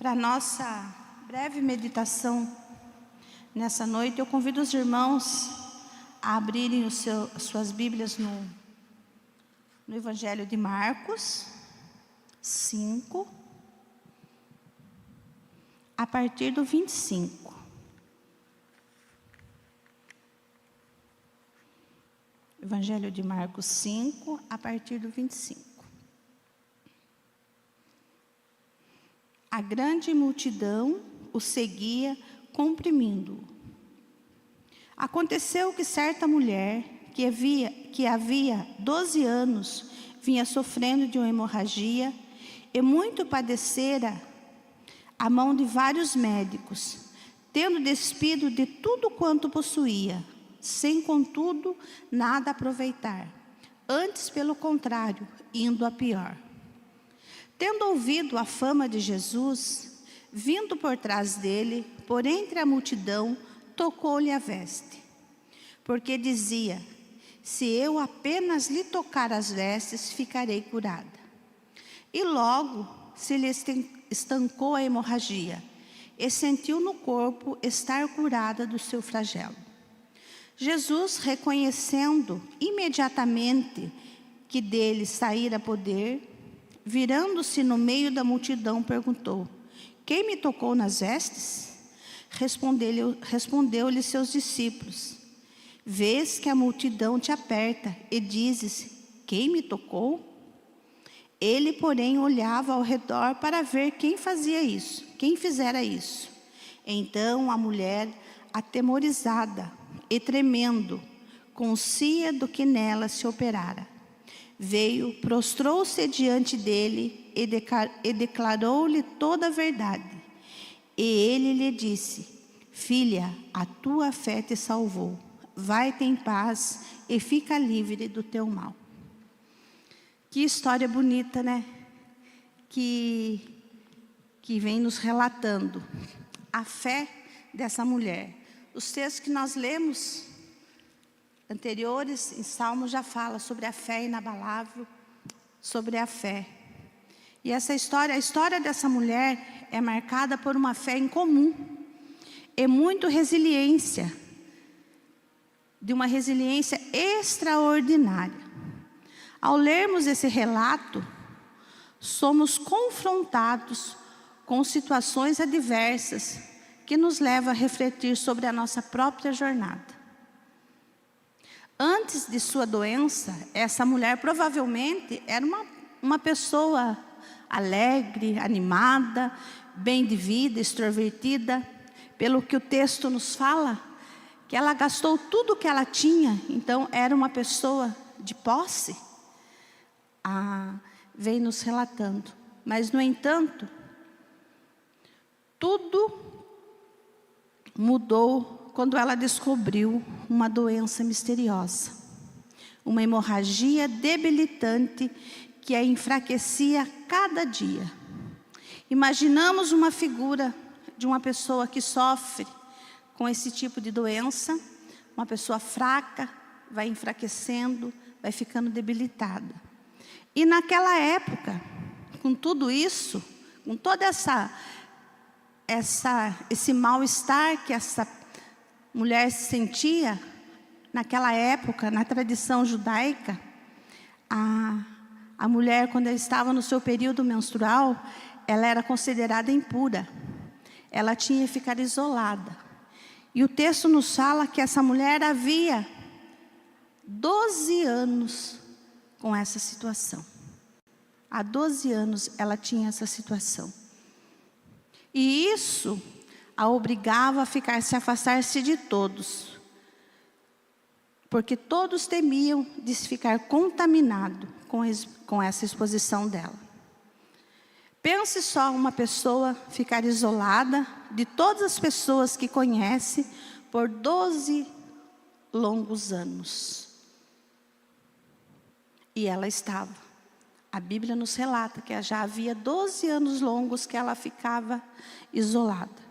Para a nossa breve meditação nessa noite, eu convido os irmãos a abrirem as suas Bíblias no Evangelho de Marcos 5, a partir do 25. Evangelho de Marcos 5, a partir do 25. A grande multidão o seguia, comprimindo-o. Aconteceu que certa mulher, que havia 12 anos, vinha sofrendo de uma hemorragia, e muito padecera à mão de vários médicos, tendo despido de tudo quanto possuía, sem, contudo, nada aproveitar. Antes, pelo contrário, indo a pior. Tendo ouvido a fama de Jesus, vindo por trás dele, por entre a multidão, tocou-lhe a veste. Porque dizia: se eu apenas lhe tocar as vestes, ficarei curada. E logo se lhe estancou a hemorragia, e sentiu no corpo estar curada do seu flagelo. Jesus, reconhecendo imediatamente que dele saíra poder, virando-se no meio da multidão, perguntou: quem me tocou nas vestes? Respondeu-lhe seus discípulos: vês que a multidão te aperta e dizes: quem me tocou? Ele, porém, olhava ao redor para ver quem fizera isso. Então a mulher, atemorizada e tremendo, conscia do que nela se operara, veio, prostrou-se diante dele e declarou-lhe toda a verdade. E ele lhe disse: filha, a tua fé te salvou. Vai-te em paz e fica livre do teu mal. Que história bonita, né? Que vem nos relatando a fé dessa mulher. Os textos que nós lemos anteriores, em Salmos, já fala sobre a fé inabalável, sobre a fé. E essa história, a história dessa mulher é marcada por uma fé incomum e muito resiliência, de uma resiliência extraordinária. Ao lermos esse relato, somos confrontados com situações adversas que nos levam a refletir sobre a nossa própria jornada. Antes de sua doença, essa mulher provavelmente era uma pessoa alegre, animada, bem de vida, extrovertida. Pelo que o texto nos fala, que ela gastou tudo o que ela tinha, então era uma pessoa de posse. Vem nos relatando. Mas, no entanto, tudo mudou quando ela descobriu uma doença misteriosa, uma hemorragia debilitante que a enfraquecia cada dia. Imaginamos uma figura de uma pessoa que sofre com esse tipo de doença, uma pessoa fraca, vai enfraquecendo, vai ficando debilitada. E naquela época, com tudo isso, com toda esse mal-estar que essa mulher se sentia, naquela época, na tradição judaica, a mulher, quando ela estava no seu período menstrual, ela era considerada impura. Ela tinha que ficar isolada. E o texto nos fala que essa mulher havia 12 anos com essa situação. Há 12 anos ela tinha essa situação. E isso a obrigava a se afastar-se de todos. Porque todos temiam de ficar contaminado com essa exposição dela. Pense só uma pessoa ficar isolada de todas as pessoas que conhece por 12 longos anos. E ela estava. A Bíblia nos relata que já havia 12 anos longos que ela ficava isolada.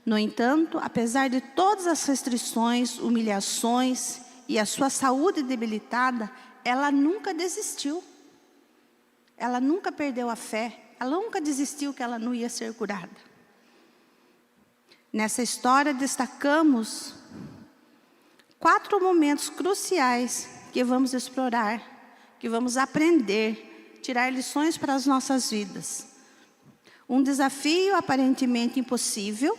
No entanto, apesar de todas as restrições, humilhações e a sua saúde debilitada, ela nunca desistiu. Ela nunca perdeu a fé. Ela nunca desistiu que ela não ia ser curada. Nessa história destacamos 4 momentos cruciais que vamos explorar, que vamos aprender, tirar lições para as nossas vidas. Um desafio aparentemente impossível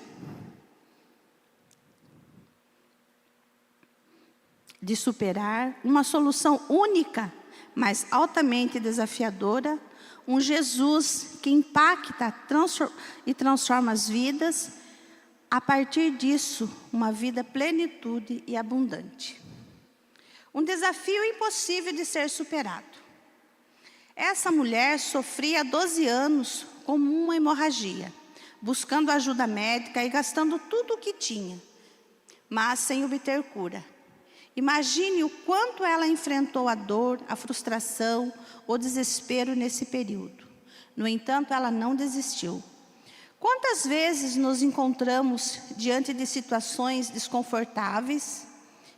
de superar, uma solução única, mas altamente desafiadora, um Jesus que impacta e transforma as vidas, a partir disso, uma vida plenitude e abundante. Um desafio impossível de ser superado. Essa mulher sofria há 12 anos com uma hemorragia, buscando ajuda médica e gastando tudo o que tinha, mas sem obter cura. Imagine o quanto ela enfrentou a dor, a frustração, o desespero nesse período. No entanto, ela não desistiu. Quantas vezes nos encontramos diante de situações desconfortáveis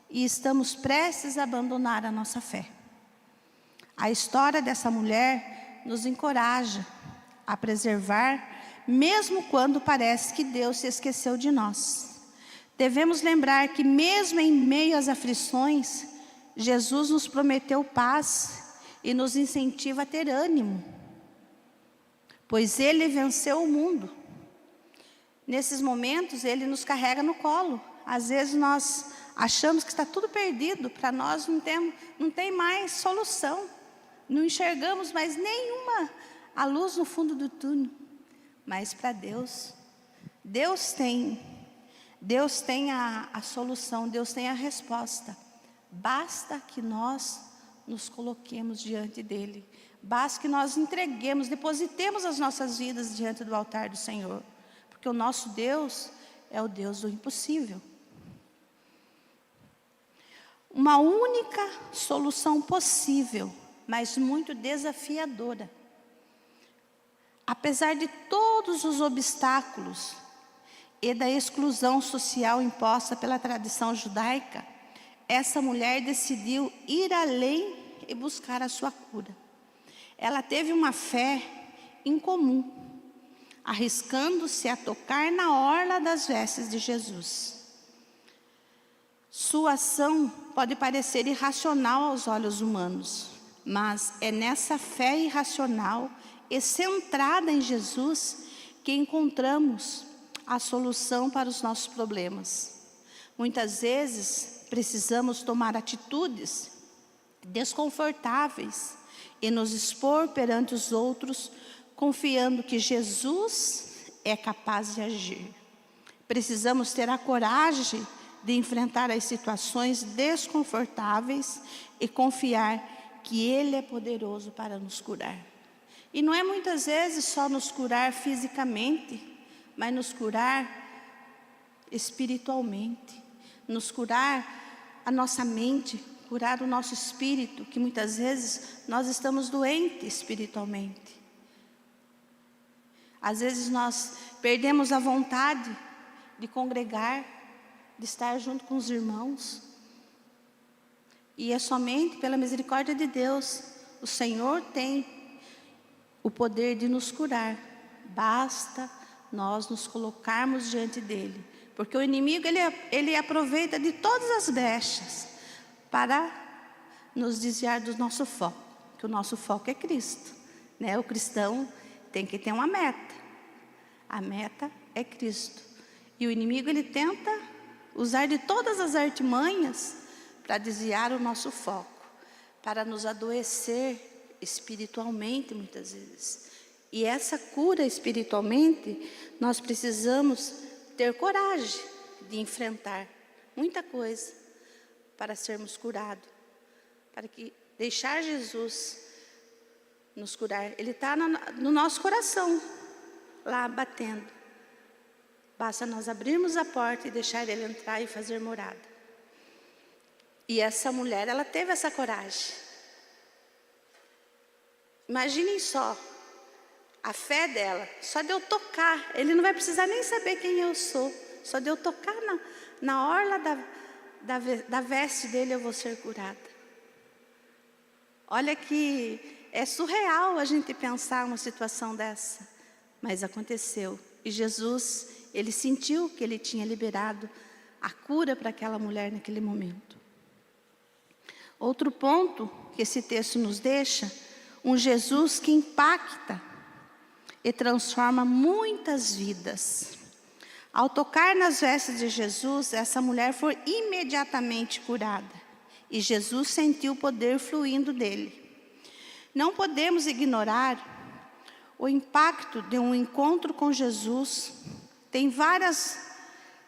e estamos prestes a abandonar a nossa fé? A história dessa mulher nos encoraja a preservar, mesmo quando parece que Deus se esqueceu de nós. Devemos lembrar que mesmo em meio às aflições, Jesus nos prometeu paz e nos incentiva a ter ânimo, pois Ele venceu o mundo. Nesses momentos, Ele nos carrega no colo. Às vezes nós achamos que está tudo perdido, para nós não tem mais solução. Não enxergamos mais nenhuma a luz no fundo do túnel. Mas para Deus, Deus tem a solução, Deus tem a resposta. Basta que nós nos coloquemos diante dEle. Basta que nós entreguemos, depositemos as nossas vidas diante do altar do Senhor. Porque o nosso Deus é o Deus do impossível. Uma única solução possível, mas muito desafiadora. Apesar de todos os obstáculos e da exclusão social imposta pela tradição judaica, essa mulher decidiu ir além e buscar a sua cura. Ela teve uma fé incomum, arriscando-se a tocar na orla das vestes de Jesus. Sua ação pode parecer irracional aos olhos humanos, mas é nessa fé irracional e centrada em Jesus que encontramos a solução para os nossos problemas. Muitas vezes precisamos tomar atitudes desconfortáveis e nos expor perante os outros, confiando que Jesus é capaz de agir. Precisamos ter a coragem de enfrentar as situações desconfortáveis e confiar que Ele é poderoso para nos curar. E não é muitas vezes só nos curar fisicamente, mas nos curar espiritualmente, nos curar a nossa mente, curar o nosso espírito, que muitas vezes nós estamos doentes espiritualmente. Às vezes nós perdemos a vontade de congregar, de estar junto com os irmãos. E é somente pela misericórdia de Deus. O Senhor tem o poder de nos curar. Basta nós nos colocarmos diante dEle. Porque o inimigo, ele aproveita de todas as brechas para nos desviar do nosso foco. Que o nosso foco é Cristo, né? O cristão tem que ter uma meta. A meta é Cristo. E o inimigo, ele tenta usar de todas as artimanhas para desviar o nosso foco, para nos adoecer espiritualmente muitas vezes. E essa cura espiritualmente, nós precisamos ter coragem de enfrentar muita coisa para sermos curados, para que deixar Jesus nos curar. Ele está no nosso coração, lá batendo. Basta nós abrirmos a porta e deixar Ele entrar e fazer morada. E essa mulher, ela teve essa coragem. Imaginem só, a fé dela, só de eu tocar, Ele não vai precisar nem saber quem eu sou. Só de eu tocar na orla da veste dele, eu vou ser curada. Olha que é surreal a gente pensar uma situação dessa. Mas aconteceu. E Jesus, Ele sentiu que ele tinha liberado a cura para aquela mulher naquele momento. Outro ponto que esse texto nos deixa, um Jesus que impacta e transforma muitas vidas. Ao tocar nas vestes de Jesus, essa mulher foi imediatamente curada. E Jesus sentiu o poder fluindo dele. Não podemos ignorar o impacto de um encontro com Jesus.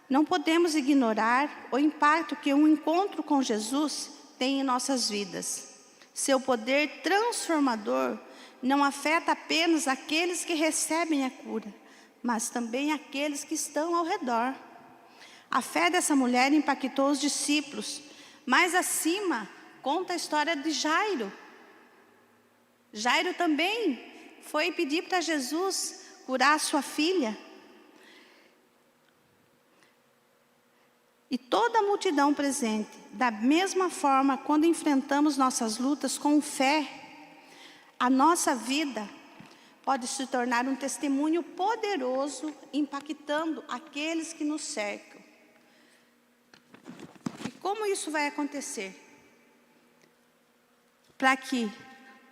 Não podemos ignorar o impacto que um encontro com Jesus tem em nossas vidas. Seu poder transformador não afeta apenas aqueles que recebem a cura, mas também aqueles que estão ao redor. A fé dessa mulher impactou os discípulos. Mais acima, conta a história de Jairo. Jairo também foi pedir para Jesus curar a sua filha. E toda a multidão presente, da mesma forma, quando enfrentamos nossas lutas com fé, a nossa vida pode se tornar um testemunho poderoso, impactando aqueles que nos cercam. E como isso vai acontecer? Para que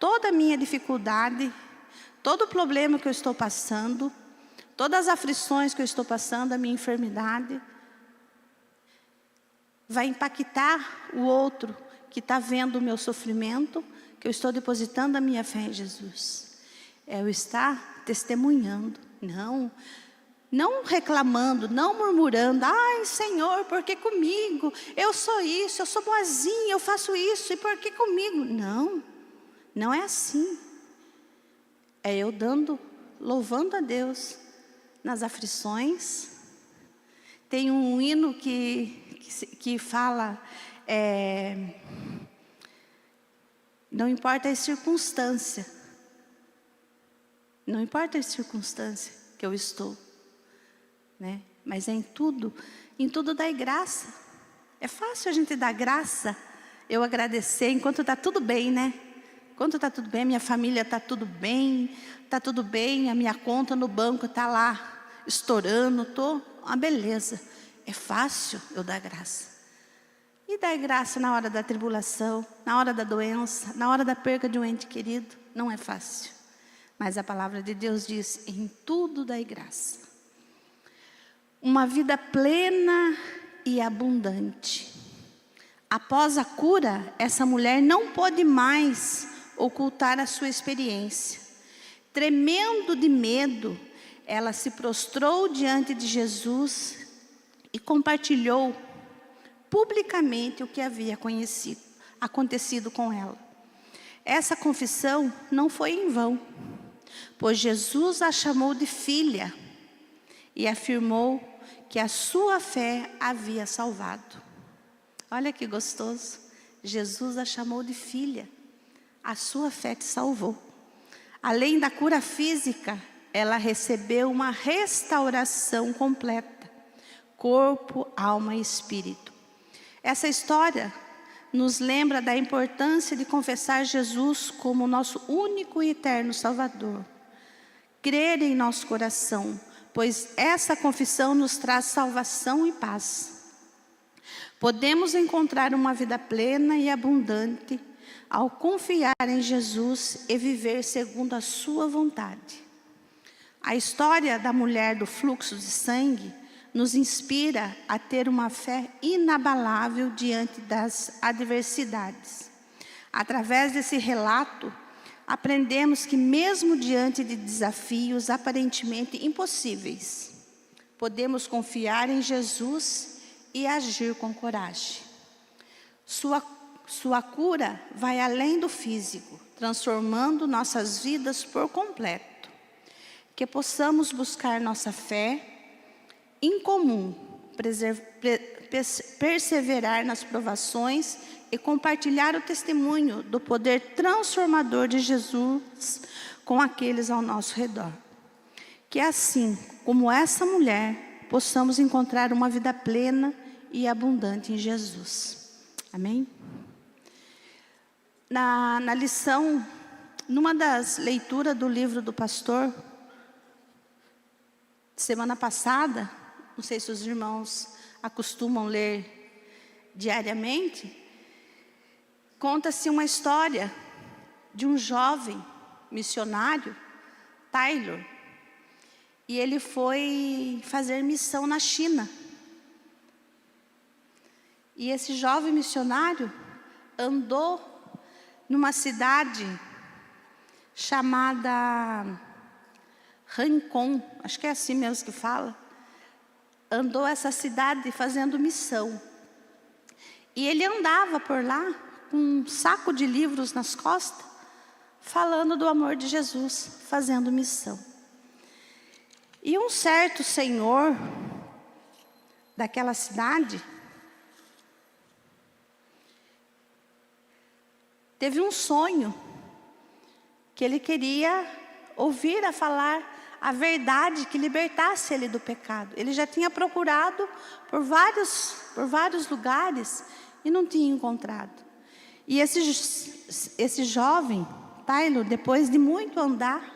toda a minha dificuldade, todo o problema que eu estou passando, todas as aflições que eu estou passando, a minha enfermidade, vai impactar o outro que está vendo o meu sofrimento, que eu estou depositando a minha fé em Jesus. É eu estar testemunhando, não reclamando, não murmurando. Ai, Senhor, por que comigo? Eu sou isso, eu sou boazinha, eu faço isso, e por que comigo? Não é assim. É eu louvando a Deus nas aflições. Tem um hino que fala, não importa a circunstância, não importa a circunstância que eu estou, né? Mas em tudo dai graça. É fácil a gente dar graça, eu agradecer enquanto está tudo bem, né? Enquanto está tudo bem, minha família está tudo bem, a minha conta no banco está lá estourando, uma beleza. É fácil eu dar graça. E dar graça na hora da tribulação, na hora da doença, na hora da perda de um ente querido, não é fácil. Mas a palavra de Deus diz, em tudo dai graça. Uma vida plena e abundante. Após a cura, essa mulher não pôde mais ocultar a sua experiência. Tremendo de medo, ela se prostrou diante de Jesus e compartilhou publicamente o que havia acontecido com ela. Essa confissão não foi em vão, pois Jesus a chamou de filha e afirmou que a sua fé havia salvado. Olha que gostoso. Jesus a chamou de filha. A sua fé te salvou. Além da cura física, ela recebeu uma restauração completa. Corpo, alma e espírito. Essa história nos lembra da importância de confessar Jesus como nosso único e eterno Salvador. Crer em nosso coração, pois essa confissão nos traz salvação e paz. Podemos encontrar uma vida plena e abundante ao confiar em Jesus e viver segundo a sua vontade. A história da mulher do fluxo de sangue nos inspira a ter uma fé inabalável diante das adversidades. Através desse relato, aprendemos que mesmo diante de desafios aparentemente impossíveis, podemos confiar em Jesus e agir com coragem. Sua cura vai além do físico, transformando nossas vidas por completo. Que possamos buscar nossa fé incomum, perseverar nas provações e compartilhar o testemunho do poder transformador de Jesus com aqueles ao nosso redor. Que assim como essa mulher, possamos encontrar uma vida plena e abundante em Jesus. Amém? Na lição, numa das leituras do livro do pastor, semana passada, não sei se os irmãos acostumam ler diariamente, conta-se uma história de um jovem missionário, Taylor, e ele foi fazer missão na China. E esse jovem missionário andou numa cidade chamada Rancon, acho que é assim mesmo que fala. Andou essa cidade fazendo missão. E ele andava por lá com um saco de livros nas costas, falando do amor de Jesus, fazendo missão. E um certo senhor daquela cidade teve um sonho que ele queria ouvir a falar a verdade que libertasse ele do pecado. Ele já tinha procurado por vários lugares e não tinha encontrado. E esse jovem, Taylor, depois de muito andar,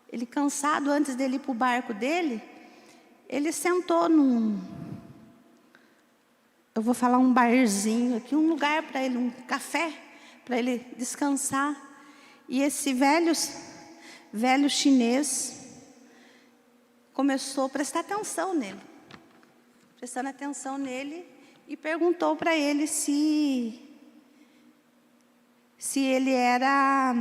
ele cansado, antes dele ir para o barco dele, ele sentou eu vou falar um barzinho aqui, um lugar para ele, um café, para ele descansar. E esse velho chinês começou a prestar atenção nele. Prestando atenção nele e perguntou para ele se ele era...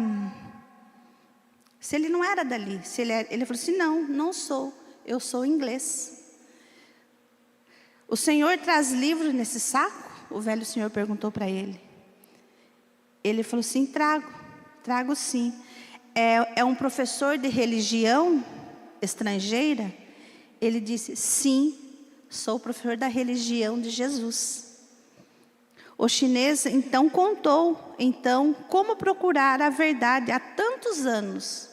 Se ele não era dali. Ele falou assim, não sou. Eu sou inglês. O senhor traz livros nesse saco? O velho senhor perguntou para ele. Ele falou assim, trago sim. É um professor de religião estrangeira? Ele disse, sim, sou professor da religião de Jesus. O chinês então contou, como procurar a verdade há tantos anos.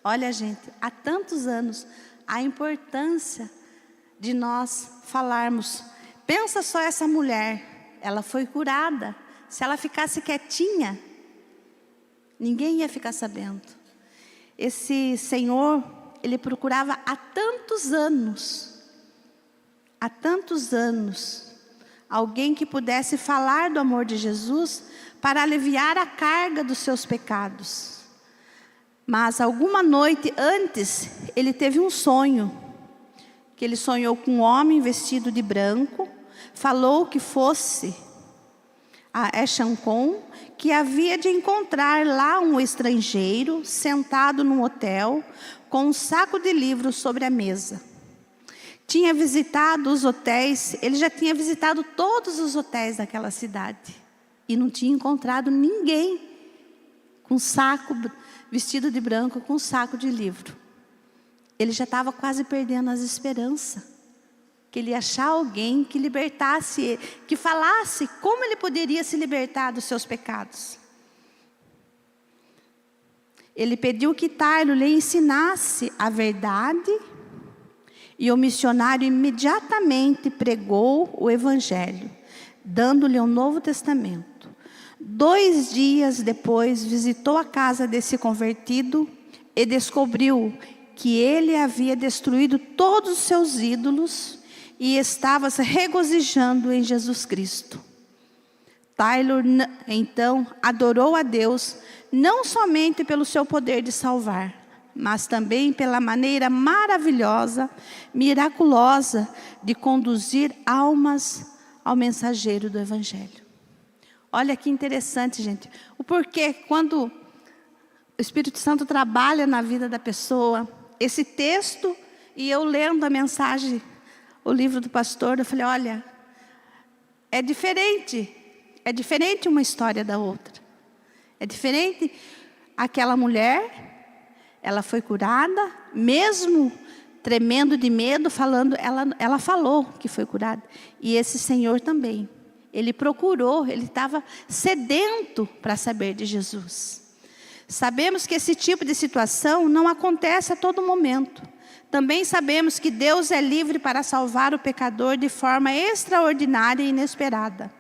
Olha, gente, há tantos anos, a importância de nós falarmos. Pensa só essa mulher, ela foi curada. Se ela ficasse quietinha, ninguém ia ficar sabendo. Esse senhor, ele procurava há tantos anos, alguém que pudesse falar do amor de Jesus para aliviar a carga dos seus pecados. Mas alguma noite antes, ele teve um sonho, que ele sonhou com um homem vestido de branco, falou que fosse a Echancon, que havia de encontrar lá um estrangeiro, sentado num hotel, com um saco de livros sobre a mesa. Tinha visitado os hotéis, ele já tinha visitado todos os hotéis daquela cidade, e não tinha encontrado ninguém com saco, vestido de branco, com um saco de livro. Ele já estava quase perdendo as esperanças, que ele ia achar alguém que libertasse ele, que falasse como ele poderia se libertar dos seus pecados. Ele pediu que Taylor lhe ensinasse a verdade, e o missionário imediatamente pregou o evangelho, dando-lhe um Novo Testamento. 2 dias depois, visitou a casa desse convertido e descobriu que ele havia destruído todos os seus ídolos e estava se regozijando em Jesus Cristo. Taylor, então, adorou a Deus, não somente pelo seu poder de salvar, mas também pela maneira maravilhosa, miraculosa de conduzir almas ao mensageiro do Evangelho. Olha que interessante, gente. O porquê, quando o Espírito Santo trabalha na vida da pessoa, esse texto, e eu lendo a mensagem, o livro do pastor, eu falei, olha, é diferente uma história da outra. É diferente. Aquela mulher, ela foi curada, mesmo tremendo de medo, falando, ela falou que foi curada. E esse senhor também. Ele procurou, ele estava sedento para saber de Jesus. Sabemos que esse tipo de situação não acontece a todo momento. Também sabemos que Deus é livre para salvar o pecador de forma extraordinária e inesperada.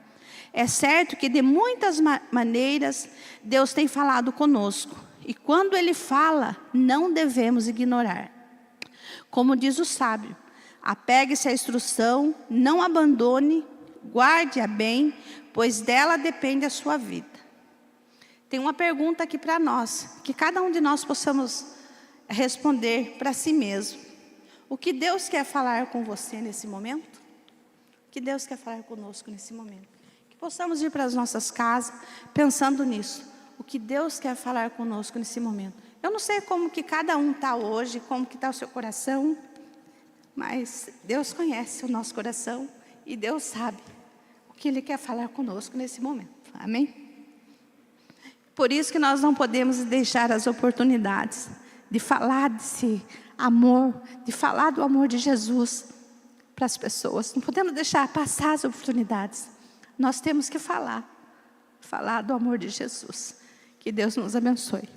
É certo que de muitas maneiras Deus tem falado conosco. E quando Ele fala, não devemos ignorar. Como diz o sábio, Apegue-se à instrução, não abandone, guarde-a bem, pois dela depende a sua vida. Tem uma pergunta aqui para nós, que cada um de nós possamos responder para si mesmo. O que Deus quer falar com você nesse momento? O que Deus quer falar conosco nesse momento? Que possamos ir para as nossas casas pensando nisso. O que Deus quer falar conosco nesse momento. Eu não sei como que cada um está hoje, como que está o seu coração, mas Deus conhece o nosso coração e Deus sabe o que Ele quer falar conosco nesse momento. Amém? Por isso que nós não podemos deixar as oportunidades de falar desse amor, de falar do amor de Jesus para as pessoas. Não podemos deixar passar as oportunidades. Nós temos que falar do amor de Jesus. Que Deus nos abençoe.